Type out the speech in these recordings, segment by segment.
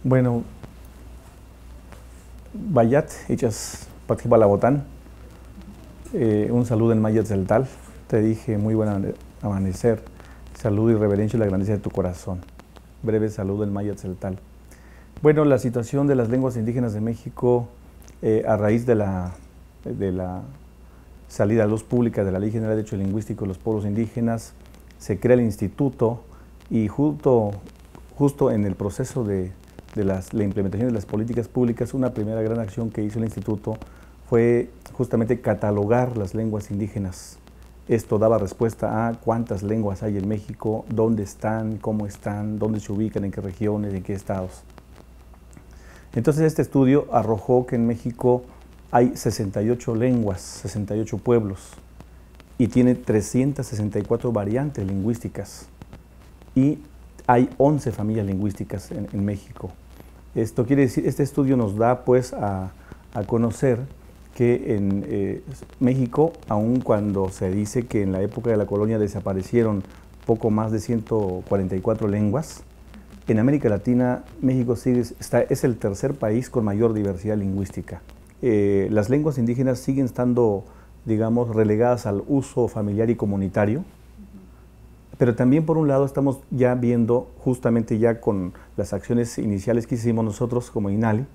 Bueno, Bayat, Ichas Patjibalabotán, un saludo en Mayat Zeltal. Te dije muy buen amanecer. Saludo y reverencia y la grandeza de tu corazón. Breve saludo en Mayat Zeltal. Bueno, la situación de las lenguas indígenas de México a raíz de la salida a luz pública de la Ley General de Derecho Lingüístico de los Pueblos Indígenas, se crea el instituto y justo en el proceso de la implementación de las políticas públicas, una primera gran acción que hizo el instituto fue justamente catalogar las lenguas indígenas. Esto daba respuesta a cuántas lenguas hay en México, dónde están, cómo están, dónde se ubican, en qué regiones, en qué estados. Entonces este estudio arrojó que en México hay 68 lenguas, 68 pueblos y tiene 364 variantes lingüísticas y hay 11 familias lingüísticas en México. Esto quiere decir, este estudio nos da pues a conocer que en México, aun cuando se dice que en la época de la colonia desaparecieron poco más de 144 lenguas, en América Latina México es el tercer país con mayor diversidad lingüística. Las lenguas indígenas siguen estando, digamos, relegadas al uso familiar y comunitario, pero también por un lado estamos ya viendo, justamente ya con las acciones iniciales que hicimos nosotros como INALI,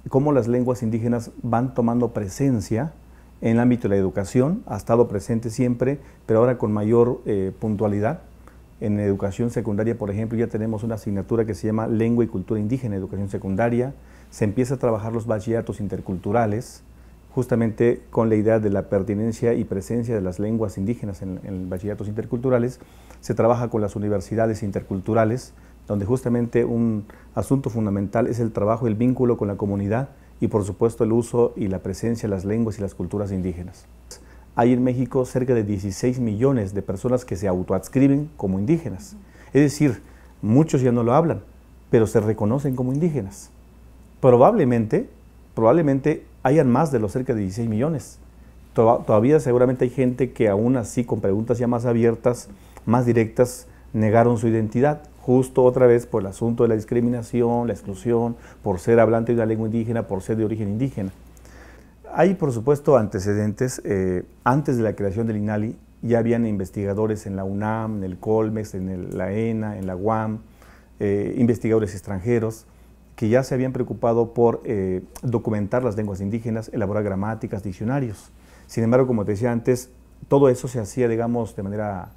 cómo las lenguas indígenas van tomando presencia en el ámbito de la educación. Ha estado presente siempre, pero ahora con mayor puntualidad. En educación secundaria, por ejemplo, ya tenemos una asignatura que se llama Lengua y Cultura Indígena en educación secundaria. Se empieza a trabajar los bachilleratos interculturales, justamente con la idea de la pertinencia y presencia de las lenguas indígenas en bachilleratos interculturales. Se trabaja con las universidades interculturales, donde justamente un asunto fundamental es el trabajo, el vínculo con la comunidad y por supuesto el uso y la presencia de las lenguas y las culturas indígenas. Hay en México cerca de 16 millones de personas que se autoadscriben como indígenas. Es decir, muchos ya no lo hablan, pero se reconocen como indígenas. Probablemente hayan más de los cerca de 16 millones. Todavía seguramente hay gente que aún así, con preguntas ya más abiertas, más directas, negaron su identidad, justo otra vez por el asunto de la discriminación, la exclusión, por ser hablante de una lengua indígena, por ser de origen indígena. Hay, por supuesto, antecedentes. Antes de la creación del INALI ya habían investigadores en la UNAM, en el Colmex, en la ENA, en la UAM, investigadores extranjeros que ya se habían preocupado por documentar las lenguas indígenas, elaborar gramáticas, diccionarios. Sin embargo, como te decía antes, todo eso se hacía, digamos, de manera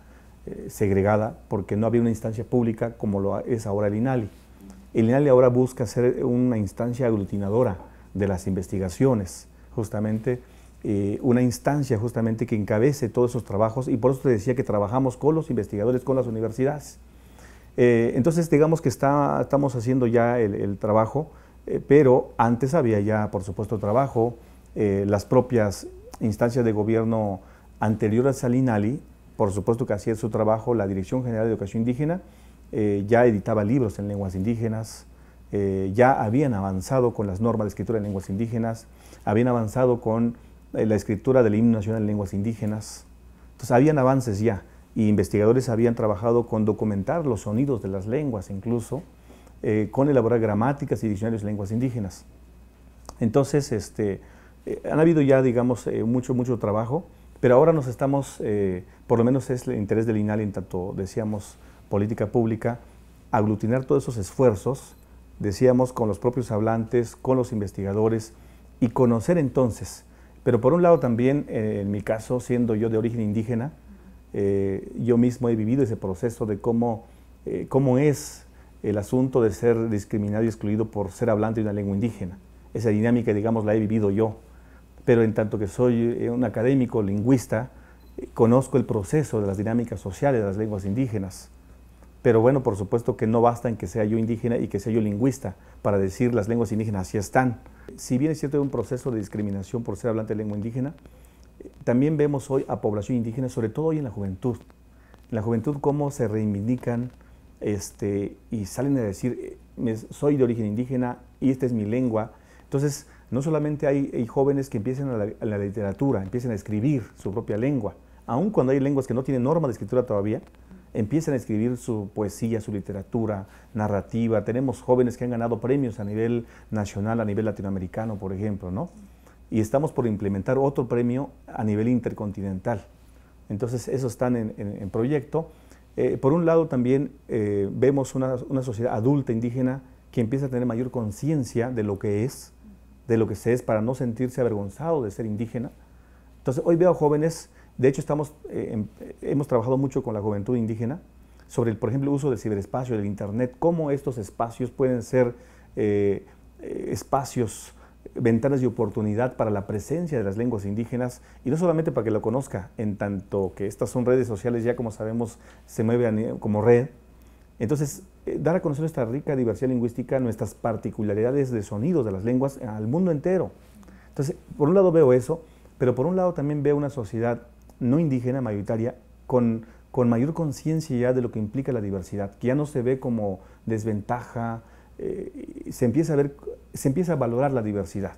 segregada porque no había una instancia pública como lo es ahora el INALI. El INALI ahora busca ser una instancia aglutinadora de las investigaciones, justamente una instancia justamente que encabece todos esos trabajos, y por eso te decía que trabajamos con los investigadores, con las universidades. Entonces digamos que estamos haciendo ya el trabajo, pero antes había ya por supuesto trabajo. Las propias instancias de gobierno anteriores al INALI, por supuesto que hacía su trabajo. La Dirección General de Educación Indígena ya editaba libros en lenguas indígenas, ya habían avanzado con las normas de escritura en lenguas indígenas, habían avanzado con la escritura del himno nacional en lenguas indígenas. Entonces habían avances ya, y investigadores habían trabajado con documentar los sonidos de las lenguas, incluso con elaborar gramáticas y diccionarios de lenguas indígenas. Entonces han habido ya, digamos, mucho trabajo, pero ahora nos estamos, por lo menos es el interés del INALI, en tanto decíamos política pública, aglutinar todos esos esfuerzos, decíamos, con los propios hablantes, con los investigadores, y conocer entonces. Pero por un lado también, en mi caso, siendo yo de origen indígena, yo mismo he vivido ese proceso de cómo es el asunto de ser discriminado y excluido por ser hablante de una lengua indígena. Esa dinámica, digamos, la he vivido yo. Pero en tanto que soy un académico lingüista, conozco el proceso de las dinámicas sociales de las lenguas indígenas. Pero bueno, por supuesto que no basta en que sea yo indígena y que sea yo lingüista para decir las lenguas indígenas así están. Si bien es cierto, hay un proceso de discriminación por ser hablante de lengua indígena, también vemos hoy a población indígena, sobre todo hoy en la juventud. En la juventud cómo se reivindican y salen a decir, soy de origen indígena y esta es mi lengua. Entonces, no solamente hay jóvenes que empiezan a la literatura, empiezan a escribir su propia lengua, aun cuando hay lenguas que no tienen norma de escritura todavía, empiezan a escribir su poesía, su literatura, narrativa. Tenemos jóvenes que han ganado premios a nivel nacional, a nivel latinoamericano, por ejemplo, ¿no? Y estamos por implementar otro premio a nivel intercontinental. Entonces, esos están en proyecto. Por un lado, también vemos una sociedad adulta indígena que empieza a tener mayor conciencia de lo que es, para no sentirse avergonzado de ser indígena. Entonces, hoy veo jóvenes, de hecho hemos trabajado mucho con la juventud indígena sobre, por ejemplo, el uso del ciberespacio, del internet, cómo estos espacios pueden ser espacios, ventanas de oportunidad para la presencia de las lenguas indígenas, y no solamente para que lo conozca, en tanto que estas son redes sociales, ya como sabemos, se mueve como red. Entonces, dar a conocer nuestra rica diversidad lingüística, nuestras particularidades de sonidos de las lenguas al mundo entero. Entonces, por un lado veo eso, pero por un lado también veo una sociedad no indígena, mayoritaria, con mayor conciencia ya de lo que implica la diversidad, que ya no se ve como desventaja, se empieza a valorar la diversidad.